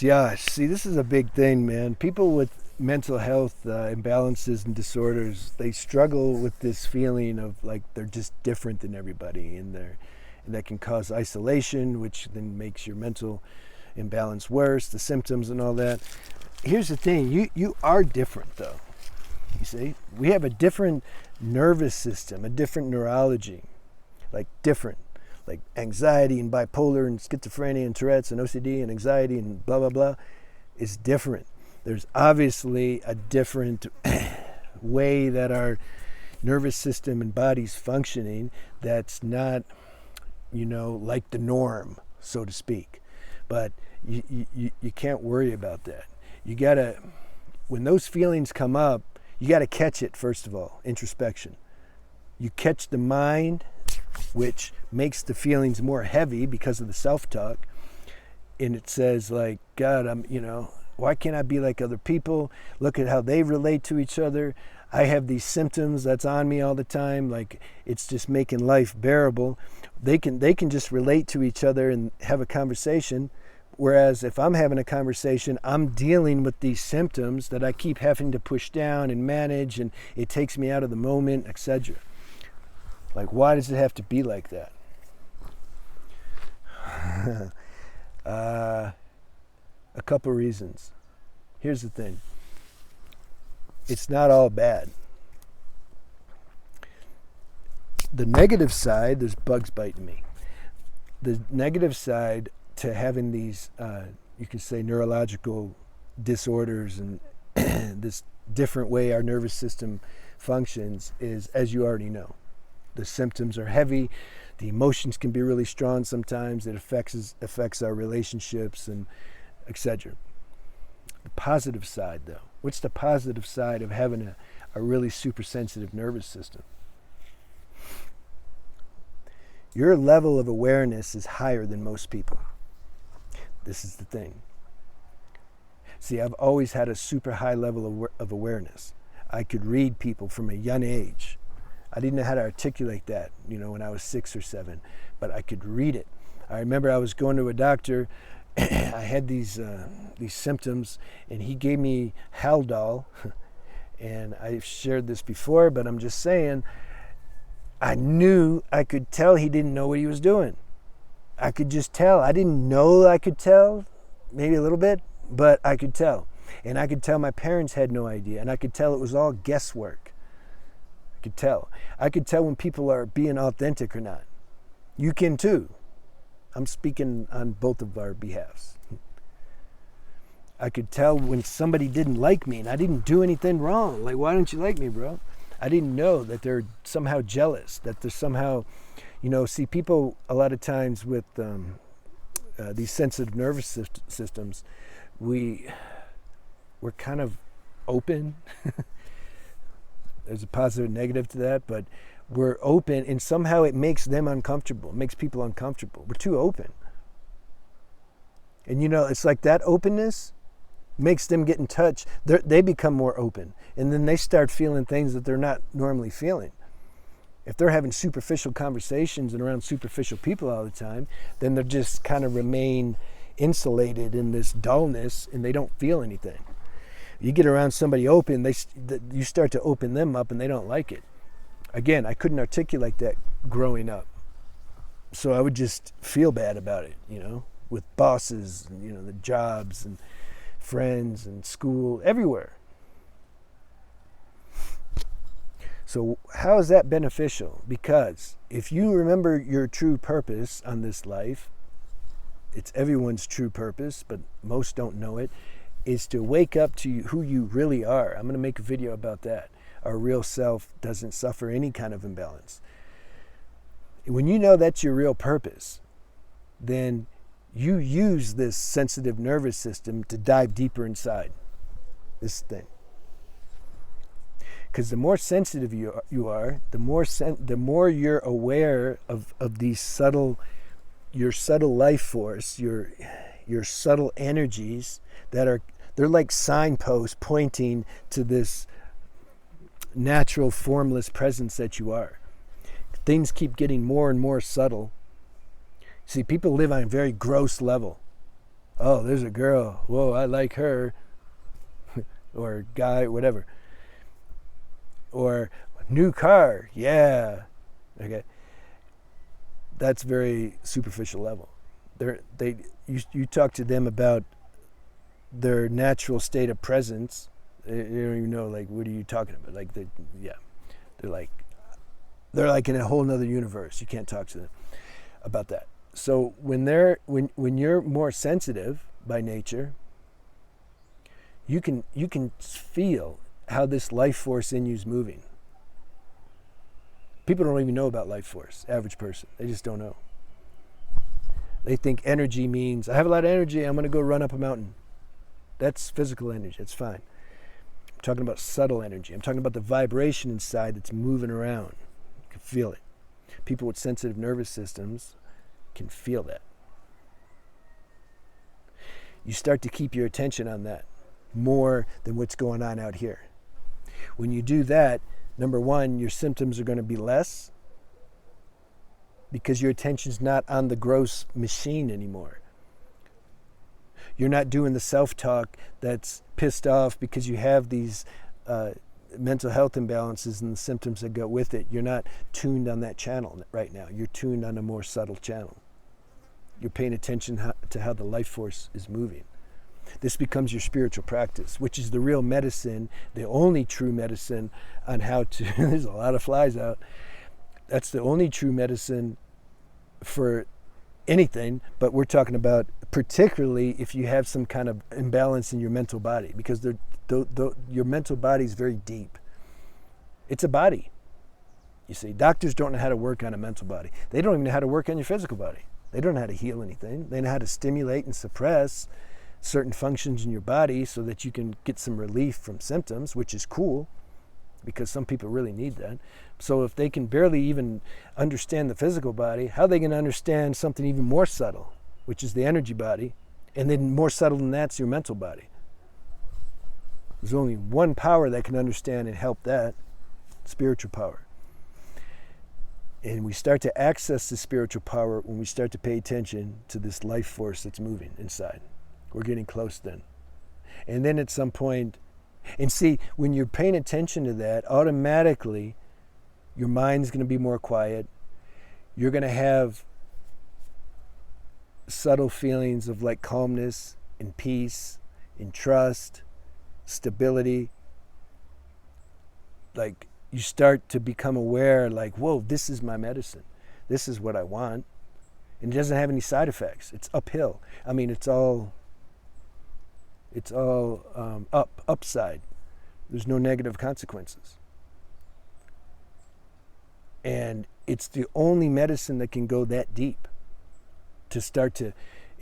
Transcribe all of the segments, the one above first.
Josh, see, this is a big thing, man. People with mental health imbalances and disorders, they struggle with this feeling of like they're just different than everybody, and that can cause isolation, which then makes your mental imbalance worse, the symptoms and all that. Here's the thing, you are different though. You see, we have a different nervous system, a different neurology, like different. Like anxiety and bipolar and schizophrenia and Tourette's and OCD and anxiety and blah, blah, blah is different. There's obviously a different way that our nervous system and body's functioning that's not, like the norm, so to speak. But you can't worry about that. You gotta, when those feelings come up, you gotta catch it first of all, introspection. You catch the mind, which makes the feelings more heavy because of the self-talk. And it says like, God, why can't I be like other people? Look at how they relate to each other. I have these symptoms that's on me all the time. Like it's just making life bearable. They can just relate to each other and have a conversation. Whereas if I'm having a conversation, I'm dealing with these symptoms that I keep having to push down and manage, and it takes me out of the moment, etc. Like, why does it have to be like that? A couple reasons. Here's the thing. It's not all bad. The negative side, there's bugs biting me. The negative side to having these, you can say, neurological disorders and this different way our nervous system functions is, as you already know, the symptoms are heavy. The emotions can be really strong sometimes. It affects our relationships and etc. The positive side, though. What's the positive side of having a really super sensitive nervous system? Your level of awareness is higher than most people. This is the thing. See, I've always had a super high level of awareness. I could read people from a young age. I didn't know how to articulate that, when I was 6 or 7, but I could read it. I remember I was going to a doctor. I had these symptoms, and he gave me Haldol, and I've shared this before, but I'm just saying, I could tell he didn't know what he was doing. I could just tell. I didn't know I could tell, maybe a little bit, but I could tell. And I could tell my parents had no idea, and I could tell it was all guesswork. I could tell. I could tell when people are being authentic or not. You can too. I'm speaking on both of our behalves. I could tell when somebody didn't like me and I didn't do anything wrong. Like, why don't you like me, bro? I didn't know that they're somehow jealous, that they're somehow, see, people a lot of times with these sensitive nervous systems, we're kind of open. There's a positive and negative to that, but we're open, and somehow it makes them uncomfortable. It makes people uncomfortable. We're too open. And it's like that openness makes them get in touch. They become more open, and then they start feeling things that they're not normally feeling. If they're having superficial conversations and around superficial people all the time, then they just kind of remain insulated in this dullness, and they don't feel anything. You get around somebody open, you start to open them up, and they don't like it. Again, I couldn't articulate that growing up. So I would just feel bad about it, with bosses, and, the jobs and friends and school, everywhere. So how is that beneficial? Because if you remember your true purpose on this life, it's everyone's true purpose, but most don't know it, is to wake up to who you really are. I'm going to make a video about that. Our real self doesn't suffer any kind of imbalance. When you know that's your real purpose, then you use this sensitive nervous system to dive deeper inside this thing. Because the more sensitive you are, the more you're aware of these your subtle life force, your subtle energies they're like signposts pointing to this natural, formless presence that you are. Things keep getting more and more subtle. See, people live on a very gross level. Oh, there's a girl. Whoa, I like her. Or guy, whatever. Or new car. Yeah. Okay. That's very superficial level. You talk to them about their natural state of presence. You don't even know, like, what are you talking about? Like, yeah, they're like in a whole nother universe. You can't talk to them about that. So when you're more sensitive by nature, you can feel how this life force in you is moving. People don't even know about life force. Average person, they just don't know. They think energy means I have a lot of energy. I'm going to go run up a mountain. That's physical energy. That's fine. I'm talking about subtle energy. I'm talking about the vibration inside that's moving around. You can feel it. People with sensitive nervous systems can feel that. You start to keep your attention on that more than what's going on out here. When you do that, number one, your symptoms are going to be less because your attention's not on the gross machine anymore. You're not doing the self-talk that's pissed off because you have these mental health imbalances and the symptoms that go with it. You're not tuned on that channel right now. You're tuned on a more subtle channel. You're paying attention to how the life force is moving. This becomes your spiritual practice, which is the real medicine, the only true medicine on how to, there's a lot of flies out. That's the only true medicine for anything, but we're talking about particularly if you have some kind of imbalance in your mental body, because your mental body is very deep. It's a body. You see, doctors don't know how to work on a mental body. They don't even know how to work on your physical body. They don't know how to heal anything. They know how to stimulate and suppress certain functions in your body so that you can get some relief from symptoms, which is cool because some people really need that. So if they can barely even understand the physical body, how are they going to understand something even more subtle, which is the energy body? And then more subtle than that's your mental body. There's only one power that can understand and help that, spiritual power. And we start to access the spiritual power when we start to pay attention to this life force that's moving inside. We're getting close then. And then at some point, and see, when you're paying attention to that, automatically your mind's going to be more quiet. You're going to have subtle feelings of like calmness and peace and trust, stability. Like you start to become aware, like, whoa, this is my medicine. This is what I want. And it doesn't have any side effects. It's uphill. I mean, it's all upside. There's no negative consequences. And it's the only medicine that can go that deep it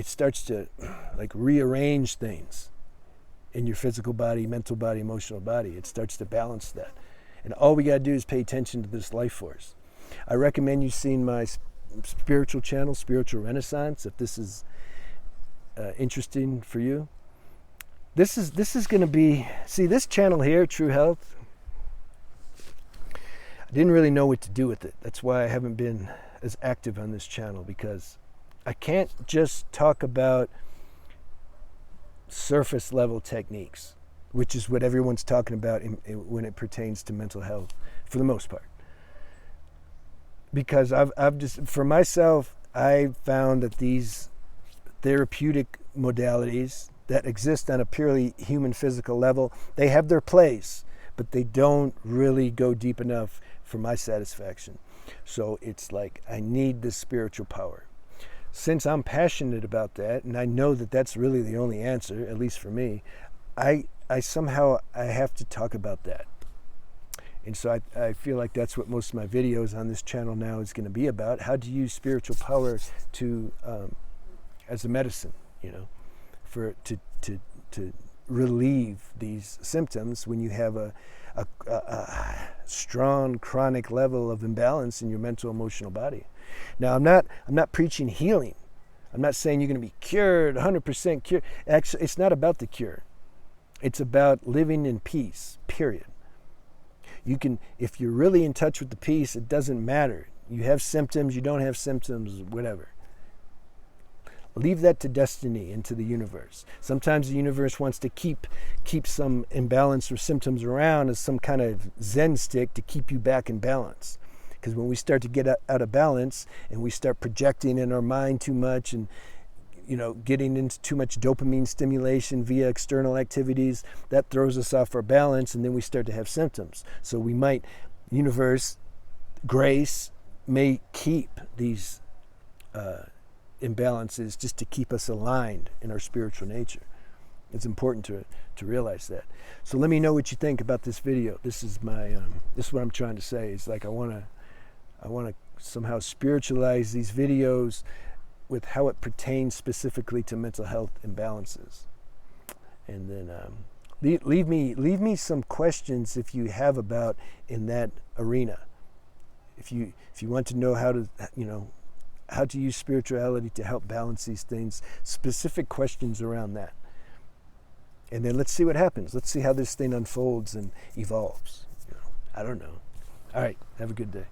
starts to like rearrange things in your physical body, mental body, emotional body. It starts to balance that. And all we got to do is pay attention to this life force. I recommend you seeing my spiritual channel, Spiritual Renaissance, if this is interesting for you. This is going to be, see this channel here, True Health, I didn't really know what to do with it. That's why I haven't been as active on this channel, because I can't just talk about surface level techniques, which is what everyone's talking about when it pertains to mental health, for the most part. Because I've just, for myself, I found that these therapeutic modalities that exist on a purely human physical level, they have their place, but they don't really go deep enough for my satisfaction. So it's like, I need this spiritual power. Since I'm passionate about that, and I know that that's really the only answer, at least for me, I somehow have to talk about that. And so I feel like that's what most of my videos on this channel now is going to be about. How to use spiritual power to as a medicine, you know, to relieve these symptoms when you have a strong chronic level of imbalance in your mental emotional body. Now I'm not preaching healing. I'm not saying you're going to be cured, 100% cured. Actually, it's not about the cure. It's about living in peace, period. You can, if you're really in touch with the peace, it doesn't matter. You have symptoms, you don't have symptoms, whatever. Leave that to destiny and to the universe. Sometimes the universe wants to keep some imbalance or symptoms around as some kind of Zen stick to keep you back in balance. Because when we start to get out of balance and we start projecting in our mind too much and getting into too much dopamine stimulation via external activities, that throws us off our balance, and then we start to have symptoms. So we might, universe, grace, may keep these imbalances just to keep us aligned in our spiritual nature. It's important to realize that. So let me know what you think about this video. This is what I'm trying to say. It's like I want to somehow spiritualize these videos with how it pertains specifically to mental health imbalances. And then leave me some questions if you have about in that arena. If you want to know how to use spirituality to help balance these things, specific questions around that. And then let's see what happens. Let's see how this thing unfolds and evolves. I don't know. All right, have a good day.